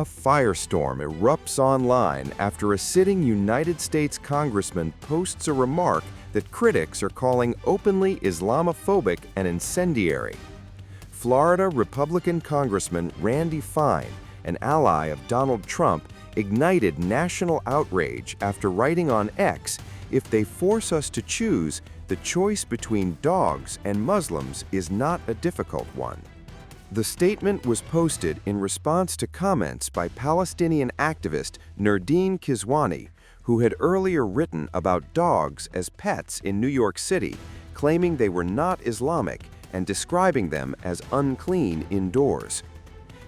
A firestorm erupts online after a sitting United States congressman posts a remark that critics are calling openly Islamophobic and incendiary. Florida Republican Congressman Randy Fine, an ally of Donald Trump, ignited national outrage after writing on X, "If they force us to choose, the choice between dogs and Muslims is not a difficult one." The statement was posted in response to comments by Palestinian activist Nerdeen Kiswani, who had earlier written about dogs as pets in New York City, claiming they were not Islamic and describing them as unclean indoors.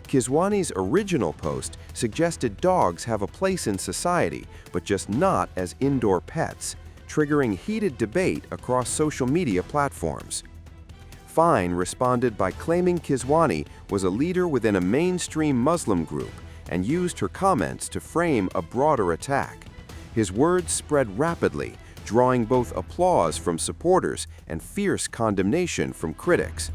Kiswani's original post suggested dogs have a place in society, but just not as indoor pets, triggering heated debate across social media platforms. Fine responded by claiming Kiswani was a leader within a mainstream Muslim group and used her comments to frame a broader attack. His words spread rapidly, drawing both applause from supporters and fierce condemnation from critics.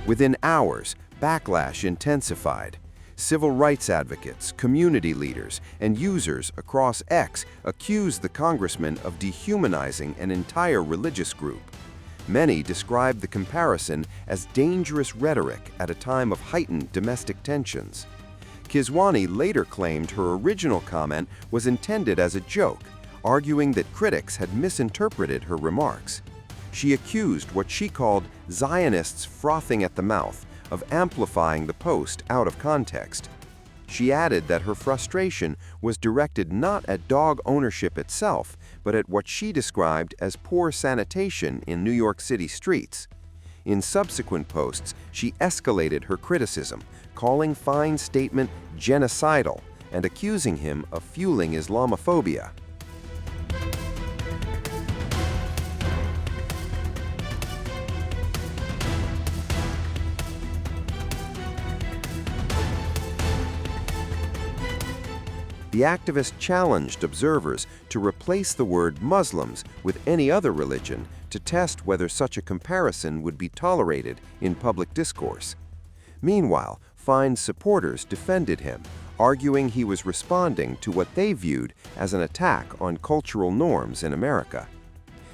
Within hours, backlash intensified. Civil rights advocates, community leaders, and users across X accused the congressman of dehumanizing an entire religious group. Many described the comparison as dangerous rhetoric at a time of heightened domestic tensions. Kiswani later claimed her original comment was intended as a joke, arguing that critics had misinterpreted her remarks. She accused what she called Zionists frothing at the mouth of amplifying the post out of context. She added that her frustration was directed not at dog ownership itself, but at what she described as poor sanitation in New York City streets. In subsequent posts, she escalated her criticism, calling Fine's statement genocidal and accusing him of fueling Islamophobia. The activist challenged observers to replace the word Muslims with any other religion to test whether such a comparison would be tolerated in public discourse. Meanwhile, Fine's supporters defended him, arguing he was responding to what they viewed as an attack on cultural norms in America.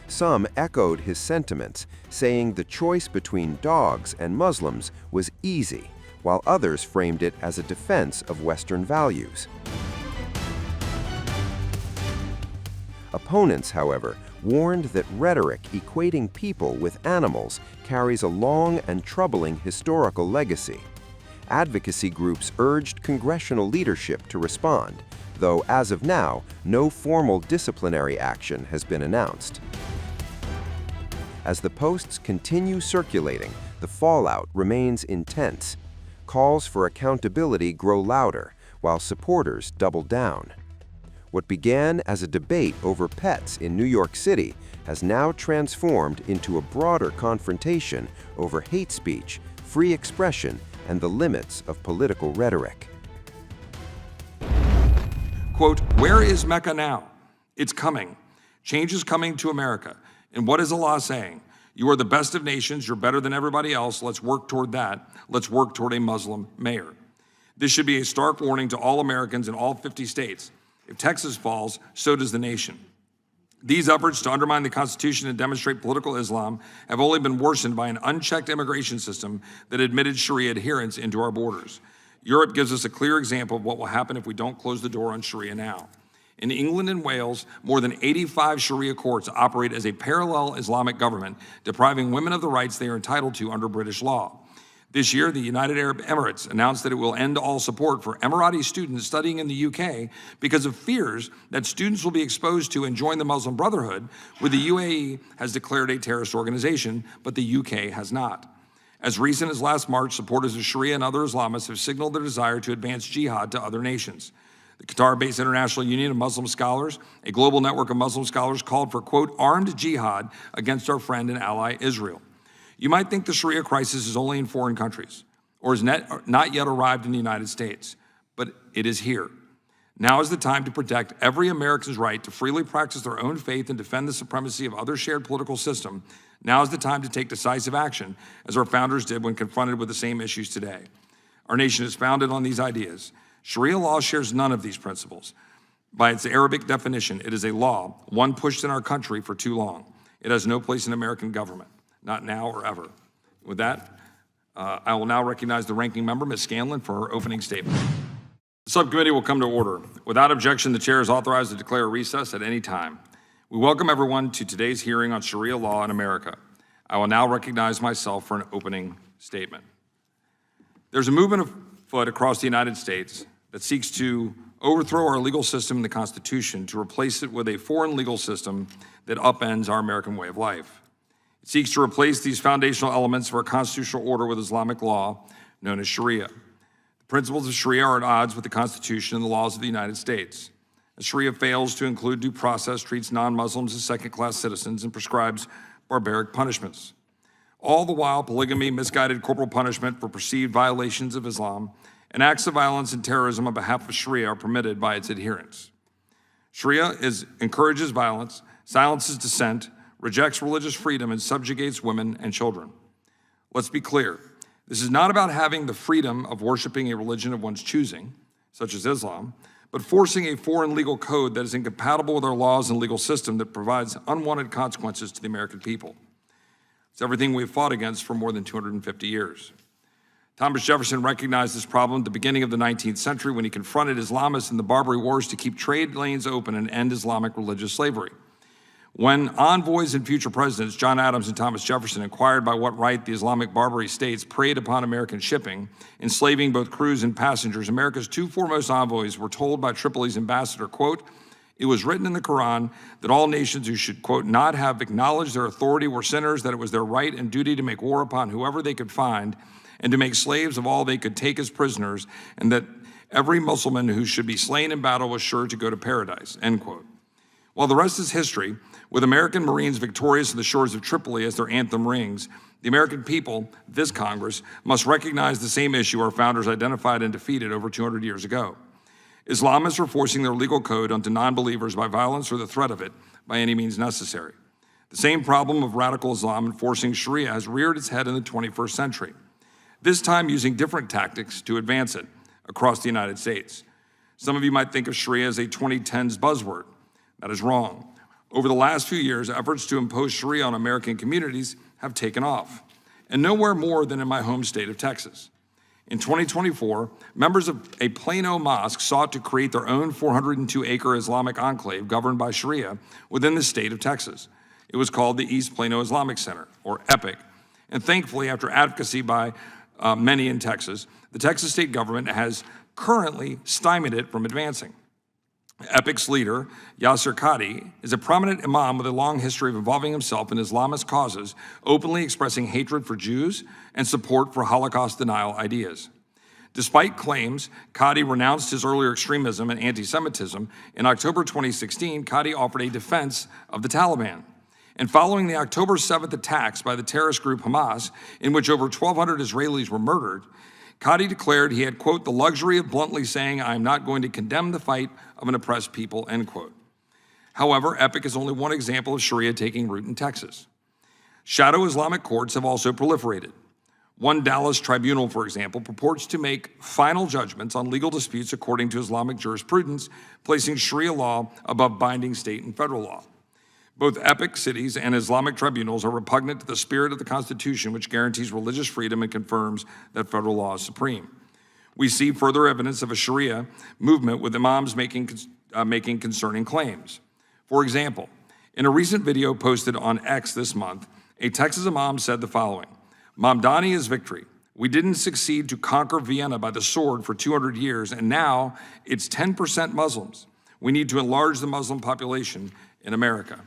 Some echoed his sentiments, saying the choice between dogs and Muslims was easy, while others framed it as a defense of Western values. Opponents, however, warned that rhetoric equating people with animals carries a long and troubling historical legacy. Advocacy groups urged congressional leadership to respond, though as of now, no formal disciplinary action has been announced. As the posts continue circulating, the fallout remains intense. Calls for accountability grow louder, while supporters double down. What began as a debate over pets in New York City has now transformed into a broader confrontation over hate speech, free expression, and the limits of political rhetoric. Quote, "Where is Mecca now? It's coming. Change is coming to America. And what is Allah saying? You are the best of nations. You're better than everybody else. Let's work toward that. Let's work toward a Muslim mayor." This should be a stark warning to all Americans in all 50 states. If Texas falls, so does the nation. These efforts to undermine the Constitution and demonstrate political Islam have only been worsened by an unchecked immigration system that admitted Sharia adherence into our borders. Europe gives us a clear example of what will happen if we don't close the door on Sharia now. In England and Wales, more than 85 Sharia courts operate as a parallel Islamic government, depriving women of the rights they are entitled to under British law. This year, the United Arab Emirates announced that it will end all support for Emirati students studying in the UK because of fears that students will be exposed to and join the Muslim Brotherhood, where the UAE has declared a terrorist organization, but the UK has not. As recent as last March, supporters of Sharia and other Islamists have signaled their desire to advance jihad to other nations. The Qatar-based International Union of Muslim Scholars, a global network of Muslim scholars, called for, quote, armed jihad against our friend and ally Israel. You might think the Sharia crisis is only in foreign countries or has not yet arrived in the United States, but it is here. Now is the time to protect every American's right to freely practice their own faith and defend the supremacy of other shared political system. Now is the time to take decisive action, as our founders did when confronted with the same issues today. Our nation is founded on these ideas. Sharia law shares none of these principles. By its Arabic definition, it is a law, one pushed in our country for too long. It has no place in American government, not now or ever. With that, I will now recognize the ranking member, Ms. Scanlon, for her opening statement. The subcommittee will come to order. Without objection, the chair is authorized to declare a recess at any time. We welcome everyone to today's hearing on Sharia law in America. I will now recognize myself for an opening statement. There's a movement afoot across the United States that seeks to overthrow our legal system and the Constitution to replace it with a foreign legal system that upends our American way of life. It seeks to replace these foundational elements of our constitutional order with Islamic law, known as Sharia. The principles of Sharia are at odds with the Constitution and the laws of the United States. As Sharia fails to include due process, treats non-Muslims as second-class citizens, and prescribes barbaric punishments. All the while, polygamy, misguided corporal punishment for perceived violations of Islam, and acts of violence and terrorism on behalf of Sharia are permitted by its adherents. Sharia encourages violence, silences dissent, rejects religious freedom, and subjugates women and children. Let's be clear. This is not about having the freedom of worshiping a religion of one's choosing, such as Islam, but forcing a foreign legal code that is incompatible with our laws and legal system that provides unwanted consequences to the American people. It's everything we've fought against for more than 250 years. Thomas Jefferson recognized this problem at the beginning of the 19th century when he confronted Islamists in the Barbary Wars to keep trade lanes open and end Islamic religious slavery. When envoys and future presidents, John Adams and Thomas Jefferson, inquired by what right the Islamic Barbary states preyed upon American shipping, enslaving both crews and passengers, America's two foremost envoys were told by Tripoli's ambassador, quote, "It was written in the Quran that all nations who should, quote, not have acknowledged their authority were sinners, that it was their right and duty to make war upon whoever they could find, and to make slaves of all they could take as prisoners, and that every Muslim who should be slain in battle was sure to go to paradise," end quote. While the rest is history, with American Marines victorious on the shores of Tripoli as their anthem rings, the American people, this Congress, must recognize the same issue our founders identified and defeated over 200 years ago. Islamists are forcing their legal code onto non-believers by violence or the threat of it by any means necessary. The same problem of radical Islam enforcing Sharia has reared its head in the 21st century, this time using different tactics to advance it across the United States. Some of you might think of Sharia as a 2010s buzzword. That is wrong. Over the last few years, efforts to impose Sharia on American communities have taken off, and nowhere more than in my home state of Texas. In 2024, members of a Plano mosque sought to create their own 402-acre Islamic enclave governed by Sharia within the state of Texas. It was called the East Plano Islamic Center, or EPIC, and thankfully, after advocacy by many in Texas, the Texas state government has currently stymied it from advancing. EPIC's leader, Yasser Qadi, is a prominent imam with a long history of involving himself in Islamist causes, openly expressing hatred for Jews and support for Holocaust denial ideas. Despite claims Qadi renounced his earlier extremism and anti-Semitism, in October 2016, Qadi offered a defense of the Taliban. And following the October 7th attacks by the terrorist group Hamas, in which over 1,200 Israelis were murdered, Qadi declared he had, quote, the luxury of bluntly saying, "I am not going to condemn the fight of an oppressed people," end quote. However, EPIC is only one example of Sharia taking root in Texas. Shadow Islamic courts have also proliferated. One Dallas tribunal, for example, purports to make final judgments on legal disputes according to Islamic jurisprudence, placing Sharia law above binding state and federal law. Both EPIC cities and Islamic tribunals are repugnant to the spirit of the Constitution, which guarantees religious freedom and confirms that federal law is supreme. We see further evidence of a Sharia movement with imams making concerning claims. For example, in a recent video posted on X this month, a Texas imam said the following: "Mamdani is victory. We didn't succeed to conquer Vienna by the sword for 200 years, and now it's 10% Muslims. We need to enlarge the Muslim population in America."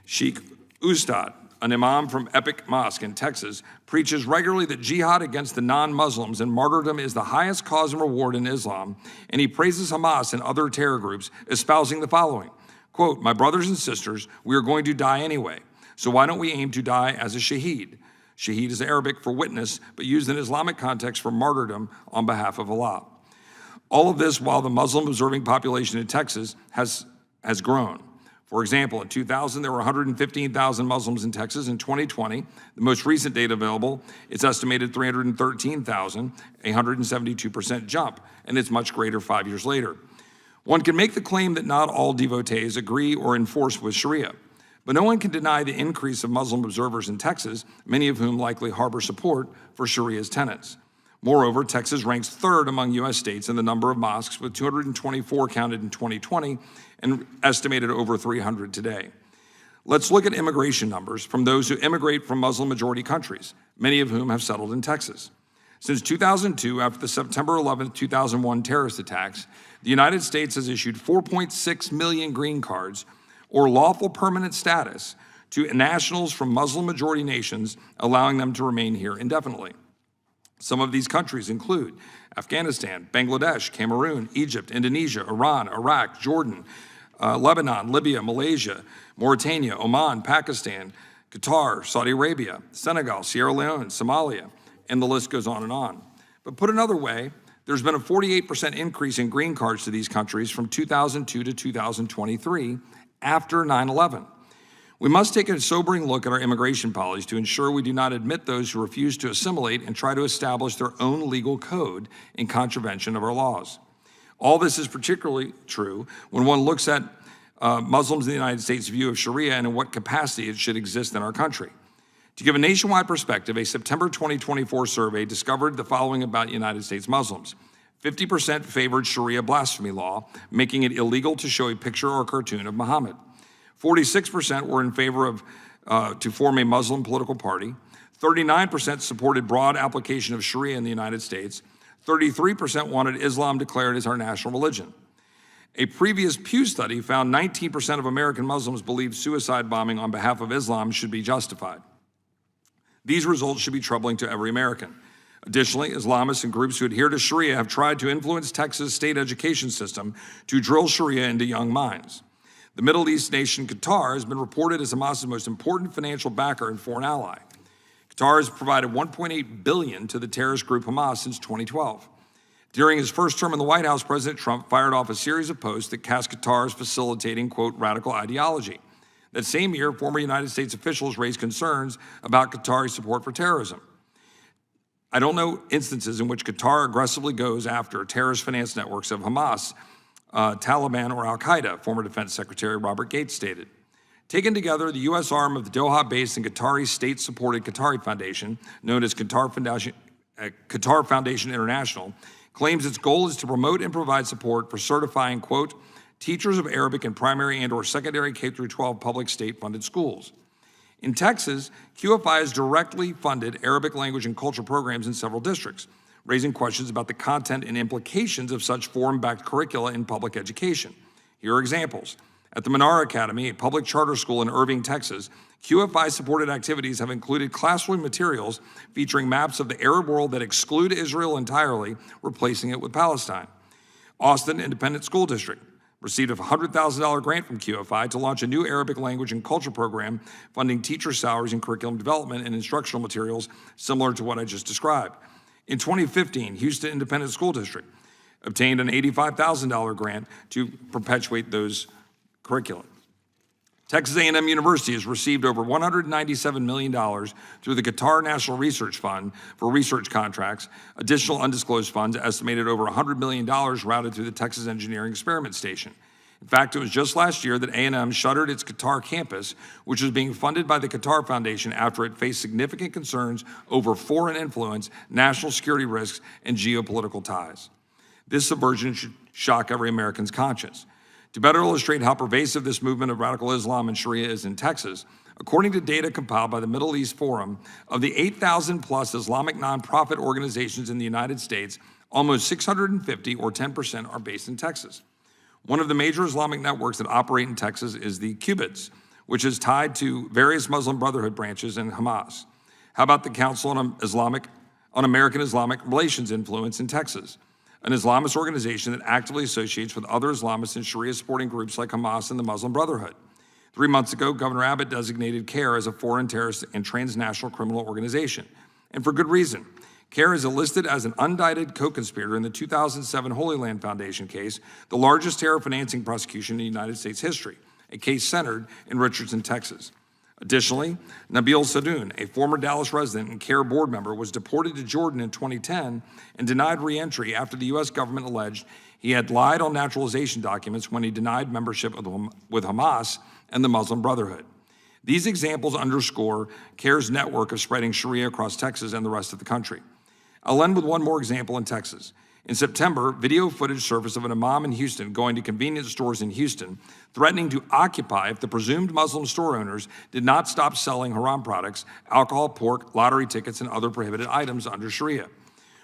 Sheikh Ustad, an imam from Epic Mosque in Texas, preaches regularly that jihad against the non-Muslims and martyrdom is the highest cause and reward in Islam, and he praises Hamas and other terror groups, espousing the following, quote, "My brothers and sisters, we are going to die anyway, so why don't we aim to die as a shaheed?" Shaheed is Arabic for witness, but used in Islamic context for martyrdom on behalf of Allah. All of this while the Muslim-observing population in Texas has grown. For example, in 2000, there were 115,000 Muslims in Texas. In 2020, the most recent data available, it's estimated 313,000, a 172% jump, and it's much greater 5 years later. One can make the claim that not all devotees agree or enforce with Sharia, but no one can deny the increase of Muslim observers in Texas, many of whom likely harbor support for Sharia's tenets. Moreover, Texas ranks third among U.S. states in the number of mosques, with 224 counted in 2020 and estimated over 300 today. Let's look at immigration numbers from those who immigrate from Muslim-majority countries, many of whom have settled in Texas. Since 2002, after the September 11, 2001 terrorist attacks, the United States has issued 4.6 million green cards, or lawful permanent status, to nationals from Muslim-majority nations, allowing them to remain here indefinitely. Some of these countries include Afghanistan, Bangladesh, Cameroon, Egypt, Indonesia, Iran, Iraq, Jordan, Lebanon, Libya, Malaysia, Mauritania, Oman, Pakistan, Qatar, Saudi Arabia, Senegal, Sierra Leone, Somalia, and the list goes on and on. But put another way, there's been a 48% increase in green cards to these countries from 2002 to 2023 after 9/11. We must take a sobering look at our immigration policy to ensure we do not admit those who refuse to assimilate and try to establish their own legal code in contravention of our laws. All this is particularly true when one looks at Muslims in the United States' view of Sharia and in what capacity it should exist in our country. To give a nationwide perspective, a September 2024 survey discovered the following about United States Muslims. 50% favored Sharia blasphemy law, making it illegal to show a picture or cartoon of Muhammad. 46% were in favor of to form a Muslim political party. 39% supported broad application of Sharia in the United States. 33% wanted Islam declared as our national religion. A previous Pew study found 19% of American Muslims believed suicide bombing on behalf of Islam should be justified. These results should be troubling to every American. Additionally, Islamists and groups who adhere to Sharia have tried to influence Texas' state education system to drill Sharia into young minds. The Middle East nation Qatar has been reported as Hamas's most important financial backer and foreign ally. Qatar has provided $1.8 billion to the terrorist group Hamas since 2012. During his first term in the White House, President Trump fired off a series of posts that cast Qatar as facilitating, quote, radical ideology. That same year, former United States officials raised concerns about Qatari support for terrorism. I don't know instances in which Qatar aggressively goes after terrorist finance networks of Hamas, Taliban, or al-Qaeda, former Defense Secretary Robert Gates stated. Taken together, the U.S. arm of the Doha-based and Qatari state-supported Qatari Foundation, known as Qatar Foundation International, claims its goal is to promote and provide support for certifying, quote, teachers of Arabic in primary and or secondary K-12 public state-funded schools. In Texas, QFI has directly funded Arabic language and culture programs in several districts, raising questions about the content and implications of such foreign-backed curricula in public education. Here are examples. At the Menara Academy, a public charter school in Irving, Texas, QFI-supported activities have included classroom materials featuring maps of the Arab world that exclude Israel entirely, replacing it with Palestine. Austin Independent School District received a $100,000 grant from QFI to launch a new Arabic language and culture program funding teacher salaries and curriculum development and instructional materials similar to what I just described. In 2015, Houston Independent School District obtained an $85,000 grant to perpetuate those curricula. Texas A&M University has received over $197 million through the Qatar National Research Fund for research contracts, additional undisclosed funds estimated over $100 million routed through the Texas Engineering Experiment Station. In fact, it was just last year that A&M shuttered its Qatar campus, which was being funded by the Qatar Foundation after it faced significant concerns over foreign influence, national security risks, and geopolitical ties. This subversion should shock every American's conscience. To better illustrate how pervasive this movement of radical Islam and Sharia is in Texas, according to data compiled by the Middle East Forum, of the 8,000 plus Islamic nonprofit organizations in the United States, almost 650 or 10% are based in Texas. One of the major Islamic networks that operate in Texas is the Cubits, which is tied to various Muslim Brotherhood branches and Hamas. How about the Council on American Islamic Relations influence in Texas, an Islamist organization that actively associates with other Islamists and Sharia-supporting groups like Hamas and the Muslim Brotherhood? 3 months ago, Governor Abbott designated CAIR as a foreign terrorist and transnational criminal organization, and for good reason. CARE is listed as an indicted co-conspirator in the 2007 Holy Land Foundation case, the largest terror financing prosecution in United States history, a case centered in Richardson, Texas. Additionally, Nabil Sadoun, a former Dallas resident and CARE board member, was deported to Jordan in 2010 and denied re-entry after the U.S. government alleged he had lied on naturalization documents when he denied membership with Hamas and the Muslim Brotherhood. These examples underscore CARE's network of spreading Sharia across Texas and the rest of the country. I'll end with one more example in Texas. In September, video footage surfaced of an imam in Houston going to convenience stores in Houston, threatening to occupy if the presumed Muslim store owners did not stop selling haram products, alcohol, pork, lottery tickets, and other prohibited items under Sharia.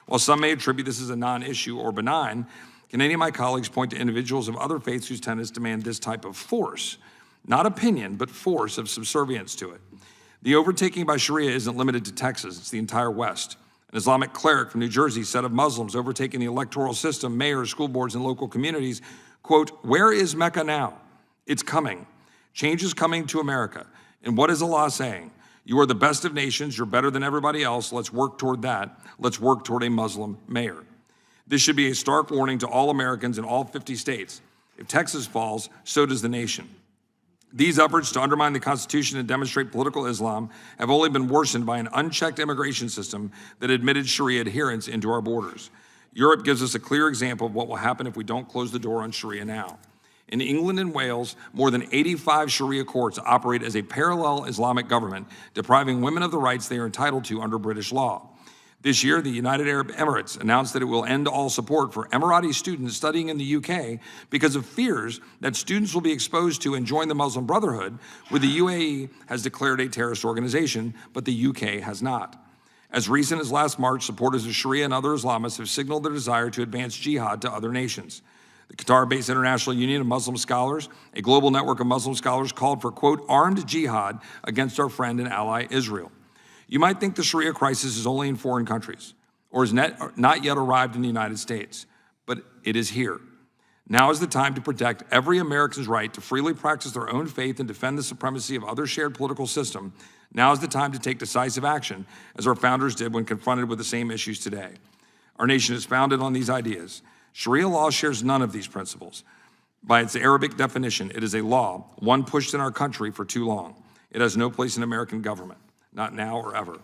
While some may attribute this as a non-issue or benign, can any of my colleagues point to individuals of other faiths whose tenets demand this type of force? Not opinion, but force of subservience to it. The overtaking by Sharia isn't limited to Texas, it's the entire West. An Islamic cleric from New Jersey said of Muslims overtaking the electoral system, mayors, school boards, and local communities, quote, "Where is Mecca now? It's coming. Change is coming to America. And what is Allah saying? You are the best of nations, you're better than everybody else, let's work toward that. Let's work toward a Muslim mayor." This should be a stark warning to all Americans in all 50 states. If Texas falls, so does the nation. These efforts to undermine the Constitution and demonstrate political Islam have only been worsened by an unchecked immigration system that admitted Sharia adherence into our borders. Europe gives us a clear example of what will happen if we don't close the door on Sharia now. In England and Wales, more than 85 Sharia courts operate as a parallel Islamic government, depriving women of the rights they are entitled to under British law. This year, the United Arab Emirates announced that it will end all support for Emirati students studying in the UK because of fears that students will be exposed to and join the Muslim Brotherhood, where the UAE has declared a terrorist organization, but the UK has not. As recent as last March, supporters of Sharia and other Islamists have signaled their desire to advance jihad to other nations. The Qatar-based International Union of Muslim Scholars, a global network of Muslim scholars, called for, quote, armed jihad against our friend and ally Israel. You might think the Sharia crisis is only in foreign countries or has not yet arrived in the United States, but it is here. Now is the time to protect every American's right to freely practice their own faith and defend the supremacy of other shared political system. Now is the time to take decisive action, as our founders did when confronted with the same issues today. Our nation is founded on these ideas. Sharia law shares none of these principles. By its Arabic definition, it is a law, one pushed in our country for too long. It has no place in American government. Not now or ever.